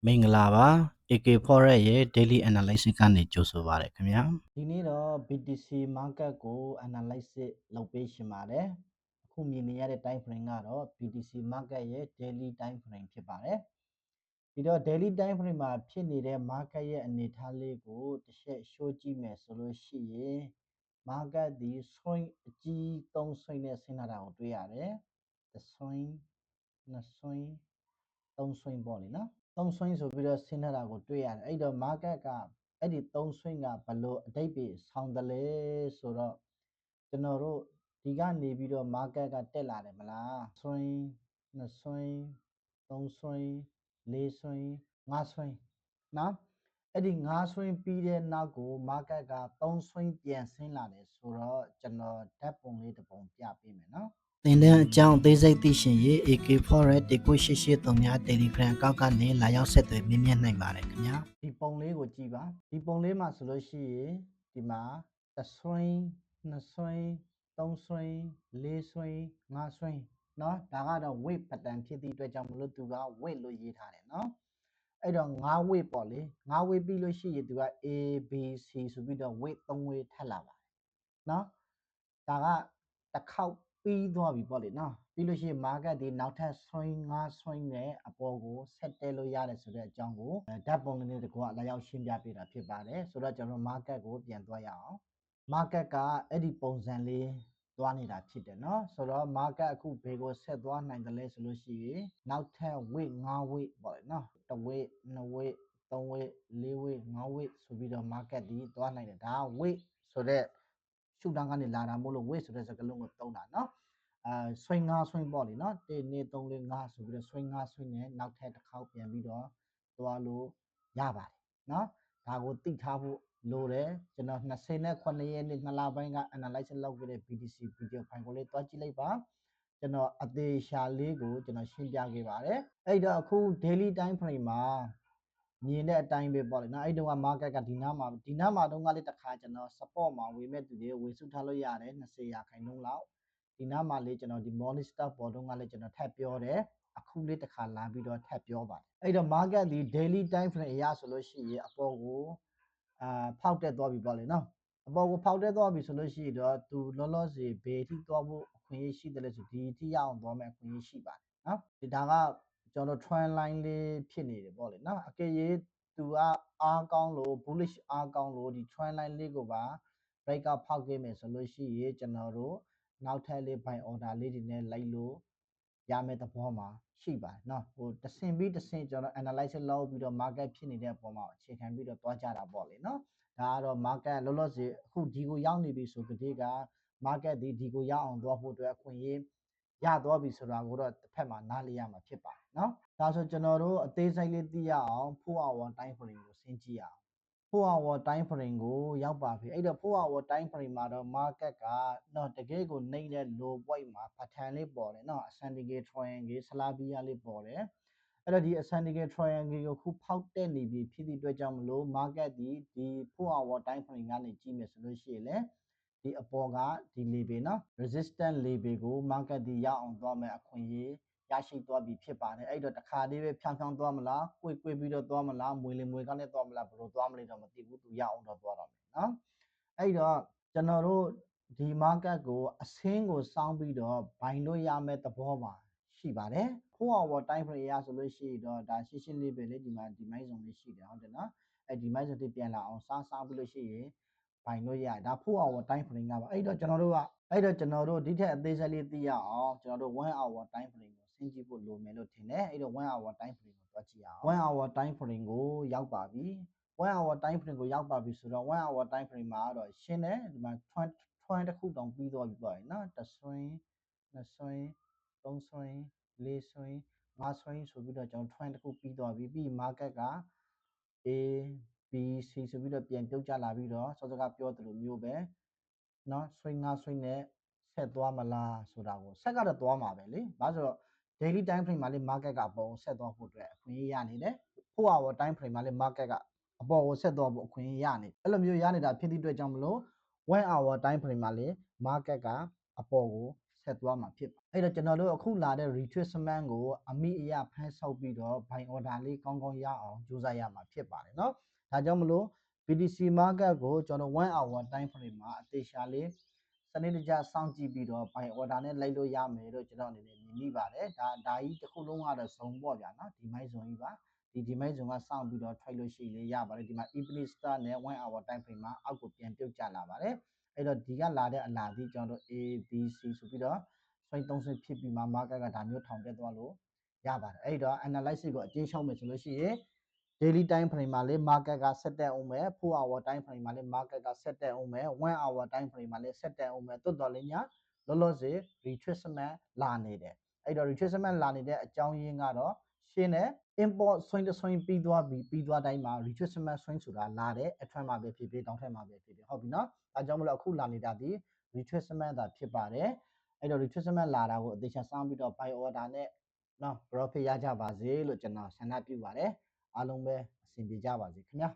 မင်္ဂလာပါ AK Forex ရဲ့ Daily Analysis ကနေကြိုဆိုပါရစေခင်ဗျာဒီနေ့တော့ BTC Market ကို Analysis လုပ်ပေးရှင်ပါတယ်အခုမြင်နေရတဲ့ Time Frame ကတော့ BTC Market ရဲ့ Daily Time Frame ဖြစ်ပါတယ်ပြီးတော့ Daily Time Frame မှာဖြစ်နေတဲ့ Market ရဲ့အနေအထားလေးကိုတစ်ချက် show ကြည့်မယ်ဆိုလို့ရှိရင် Market ဒီ swing အကြီး3 swing နဲ့ဆင်းလာတာကိုတွေ့ရတယ်တစ် swing 2 swing 3 swing ပေါ့လေနော်3 swing ဆိုပြီးတော့ဆင်းလာတာကိုတွေ့ရတယ်အဲ့တော့ market ကအဲ့ဒီ3 swing ကဘလို့အတိတ်ပဲဆောင်းတယ်လဲဆိုတော့ကျွန်တော်တို့ဒီကနေပြီးတော့ market ကတက်လာတယ်မလား swing 2 swing 3 swing 4 swing 5 swing နော်အဲ့ဒီ5 swing ပြီးတဲ့နောက်ကို market က3 swing ပြန်ဆင်းလာတယ်ဆိုတော့ကျွန်တော်ဓာတ်ပုံလေးတစ်ပုံပြပေးမယ်နော်သင်တဲ့အကြောင်းအသေးစိတ်သိရှင်ရေး AK Forex 1983 Telegram အကောင့်ကနေလာရောက်ဆက်သွယ်မြင်မြင်နိုင်ပါတယ်ခင်ဗျာဒီပုံလေးကိုကြည့်ပါဒီပုံလေးမှာဆိုလို့ရှိရင်ဒီမှာ1 swing 2 swing 3 swing 4 swing 5 swing เนาะဒါကတော့ weight pattern ဖြစ်သည့်အတွက်ကြောင့်မလို့သူက weight လို့ရေးထားတယ်เนาะအဲ့တော့5 weight ပေါ့လေ5 weight ပြီးလို့ရှိရင်သူက A B C ဆိုပြီးတော့ weight 3 weight ထပ်လာပါတယ်เนาะဒါကတစ်ခေါက်ပြီးသွားပြီပေါ့လေနော်ပြီးလို့ရှိရင် market ဒီနောက်ထပ် swing 5 swing နဲ့အပေါ်ကိုဆက်တက်လို့ရတယ်ဆိုတဲ့အကြောင်းကိုဓာတ်ပုံလေးနဲ့တကွာလာရောက်ရှင်းပြပေးတာဖြစ်ပါတယ်ဆိုတော့ကျွန်တော် market ကိုပြန်သွားရအောင် market ကအဲ့ဒီပုံစံလေးသွားနေတာဖြစ်တယ်เนาะဆိုတော့ market အခုဘေကိုဆက်သွားနိုင်တယ်လဲဆိုလို့ရှိရင်နောက်ထပ် weight 5 weight ပေါ့လေနော်1 weight 2 weight 3 weight 4 weight 5 weight ဆိုပြီးတော့ market ဒီသွားနိုင်တယ်ဒါက weight ဆိုတော့ရှုထောင့်ကနေလာတာမို့လို့ weight ဆိုတဲ့စကားလုံးကိုသုံးတာเนาะswing 5 swing ပေါ့လေเนาะ1 2 3 4 5ဆိုပြီးတော့ swing 5 swing နဲ့နောက်ထပ်တစ်ခေါက်ပြန်ပြီးတော့သွားလို့ရပါတယ်เนาะဒါကိုသိထားဖို့လိုတယ်ကျွန်တော်29ရက်နေ့2လပိုင်းက analysis လုပ်ခဲ့တဲ့ BTC video file ကိုလေးတွားကြည့်လိုက်ပါကျွန်တော်အသေးရှာလေးကိုကျွန်တော်ရှင်းပြခဲ့ပါတယ်အဲ့တော့အခု daily time frame မှာမြင်တဲ့အတိုင်းပဲပေါ့လေနော်အဲ့တုန်းက market ကဒီနားမှာတော့ကလေးတစ်ခါကျွန်တော် support မှာဝေမဲ့သူတွေဝေစုထားလို့ရတယ်20ရာခိုင်နှုန်းလောက်ဒီနားမှာလေးကျွန်တော်ဒီ morning star ပေါ်တုန်းကလေးကျွန်တော်ထပ်ပြောတယ်အခုလေးတစ်ခါလာပြီးတော့ထပ်ပြောပါတယ်အဲ့တော့ market ဒီ daily time frame အရဆိုလို့ရှိရင်အပေါ်ကိုဖောက်တက်သွားပြီပေါ့လေနော်အပေါ်ကိုဖောက်တက်သွားပြီဆိုလို့ရှိရင်တော့သူလောလောဆယ်ဘေးထိသွားဖို့အခွင့်အရေးရှိတယ်လို့ဆိုဒီထိရအောင်သွားမယ်အခွင့်အရေးရှိပါတယ်နော်ဒီဒါကကျွန်တော် trend line လေးဖြစ်နေတယ်ပေါ့လေနော်အကယ်၍သူကအားကောင်းလို့ bullish အားကောင်းလို့ဒီ trend line လေးကိုပါ break out ဖောက်ခဲ့မယ်ဆိုလို့ရှိရင်ကျွန်တော်တို့နောက်ထပ်လေး buy order လေးတွေနဲ့လိုက်လို့ရမယ့်သဘောမှာရှိပါတယ်เนาะဟိုတစ်ဆင့်ပြီးတစ်ဆင့်ကျွန်တော် analysis လုပ်ပြီးတော့ market ဖြစ်နေတဲ့အပေါ်မှာအခြေခံပြီးတော့တွားကြတာပေါ့လေเนาะဒါကတော့ market လောလောဆယ်အခုဒီကိုရောက်နေပြီဆိုကြတဲ့က market ဒီကိုရောက်အောင်သွားဖို့အတွက်အခွင့်အရေးရသွားပြီဆိုတာကိုတော့တစ်ဖက်မှာနားလည်ရမှာဖြစ်ပါတယ်เนาะဒါဆိုကျွန်တော်တို့အသေးစိတ်လေးသိရအောင်4 hour time frame ကိုဆင်းကြည့်အောင်4 hour time frame ကိုရောက်ပါပြီအဲ့တော့4 hour time frame မှာတော့ market ကတော့တကယ်ကိုနှိမ့်တဲ့ low point မှာ pattern လေးပေါ်တယ်เนาะ ascending triangle ဆလာဘီယာလေးပေါ်တယ်အဲ့တော့ဒီ ascending triangle ကိုခုဖောက်တက်နေပြီဖြစ်သည့်အတွက်ကြောင့်မလို့ market ဒီ4 hour time frame ကနေကြည့်မယ်ဆိုလို့ရှိရင်လည်းဒီအပေါ်ကဒီ level เนาะ resistance level ကို market ဒီရောက်အောင်သွားမယ်အခွင့်အရေးရရှိသွားပြီဖြစ်ပါတယ်အဲ့တော့တခါလေးပဲဖြောင်းသွားမလားquick ပြီးတော့သွားမလားမွေလေမွေကနေသွားမလားဘယ်လိုသွားမလဲတော့မသိဘူးသူရအောင်တော့သွားတော့မယ်เนาะအဲ့တော့ကျွန်တော်တို့ဒီ market ကိုအဆင်းကိုစောင်းပြီးတော့ဘိုင်လို့ရမယ့်သဘောမှာရှိပါတယ်4 hour time frame ရဆိုလို့ရှိရင်တော့ဒါရှင်းရှင်းလေးပဲလေဒီမှာဒီမိုင်းစုံလေးရှိတယ်ဟုတ်တယ်နော်အဲ့ဒီမိုင်းစုံတွေပြန်လာအောင်စားပြီးလို့ရှိရင်ဘိုင်လို့ရဒါ4 hour time frame ကပါအဲ့တော့ကျွန်တော်တို့ဒီထက်အသေးစိတ်လေးသိရအောင်ကျွန်တော်တို့1 hour time frame ကိုဆင်းကြည့်ဖို့လိုမယ်လို့ထင်တယ်အဲ့တော့1 hour time frame ကိုတွက်ကြည့်အောင်1 hour time frame ကိုရောက်ပါပြီ1 hour time frame ကိုရောက်ပါပြီဆိုတော့1 hour time frame မှာတော့ရှင်းတယ်ဒီမှာ twin တစ်ခုတောင်ပြီးသွားပြီပေါ့နော်တစ်ဆွင်းနှစ်ဆွင်းသုံးဆွင်းလေးဆွင်းငါးဆွင်းဆိုပြီးတော့ကျွန်တော် twin တစ်ခုပြီးသွားပြီပြီး market က A B C ဆိုပြီးတော့ပြန်ပြုတ်ကျလာပြီးတော့စောစောကပြောသလိုမျိုးပဲเนาะဆွင်းငါးဆွင်းနဲ့ဆက်သွားမလားဆိုတာကိုဆက်ကတော့သွားမှာပဲလေဘာလို့ဆိုတော့ daily time frame မှာလေ market ကအပေါ်ကိုဆက်သွားဖို့အတွက်အခွင့်အရေးရနေတယ်4 hour time frame မှာလေ market ကအပေါ်ကိုဆက်သွားဖို့အခွင့်အရေးရနေအဲ့လိုမျိုးရနေတာဖြစ်သည့်အတွက်ကြောင့်မလို့1 hour time frame မှာလေ market ကအပေါ်ကိုဆ ဆက်သွားမှာဖြစ်ပါအဲ့တော့ကျွန်တော်တို့အခုလာတဲ့ retracement ကိုအမိအယဖမ်းဆောက်ပြီးတော့ buy order လေးကောင်းကောင်းရအောင်ကြိုးစားရမှာဖြစ်ပါတယ်เนาะဒါကြောင့်မလို့ BTC market ကိုကျွန်တော်1 hour time frame မှာအသေးချာလေးစနစ်တကျစောင့်ကြည့်ပြီးတော့ buy order နဲ့လိုက်လို့ရမယ်လို့ကျွန်တော်အနေနဲ့မြင်မိပါတယ်ဒါကြီးတစ်ခုလုံးကတော့စုံပေါ့ဗျာเนาะဒီမိုင်းစုံကြီးပါဒီမိုင်းစုံကစောင့်ပြီးတော့ try လို့ရှိရင်ရပါတယ်ဒီမှာ evening star နဲ့1 hour time frame မှာအောက်ကိုပြန်ပြုတ်ကျလာပါတယ်အဲ့တော့ဒီကလာတဲ့အလားဒီကျွန်တော်တို့ A B C ဆိုပြီးတော့ဆွိုင်းသုံးဆွိုင်းဖြစ်ပြီးမှ market ကဒါမျိုးထောင်တက်သွားလို့ရပါတယ်အဲ့တော့ analysis ကိုအကျဉ်းချုပ်မယ်ဆိုလို့ရှိရင် daily time frame မှာလေ market ကဆက်တက်အောင်မယ်4 hour time frame မှာလေ market ကဆက်တက်အောင်မယ်1 hour time frame မှာလေဆက်တက်အောင်မယ်တွတ်တော်လေးညာလောလောဆယ် retracement လာနေတယ်အဲ့တော့ retracement လာနေတဲ့အကြောင်းရင်းကတော့ရှင်းတယ် import swing တစ် swing ပြီးသွားတိုင်းမှာ retracement swing ဆိုတာလာတယ်အထက်မှာပဲဖြစ်ဖြစ်တောင်ထက်မှာပဲဖြစ်ဖြစ်ဟုတ်ပြီနော်ဒါကြောင့်မလို့အခုလာနေတာဒီ retracement သာဖြစ်ပါတယ်အဲ့တော့ retracement လာတာကိုအသေးချာစောင့်ပြီးတော့ buy order နဲ့နော် profit ရကြပါစေလို့ကျွန်တော်ဆန္ဒပြုပါတယ်အားလုံးပဲအဆင်ပြေကြပါစေခင်ဗျာ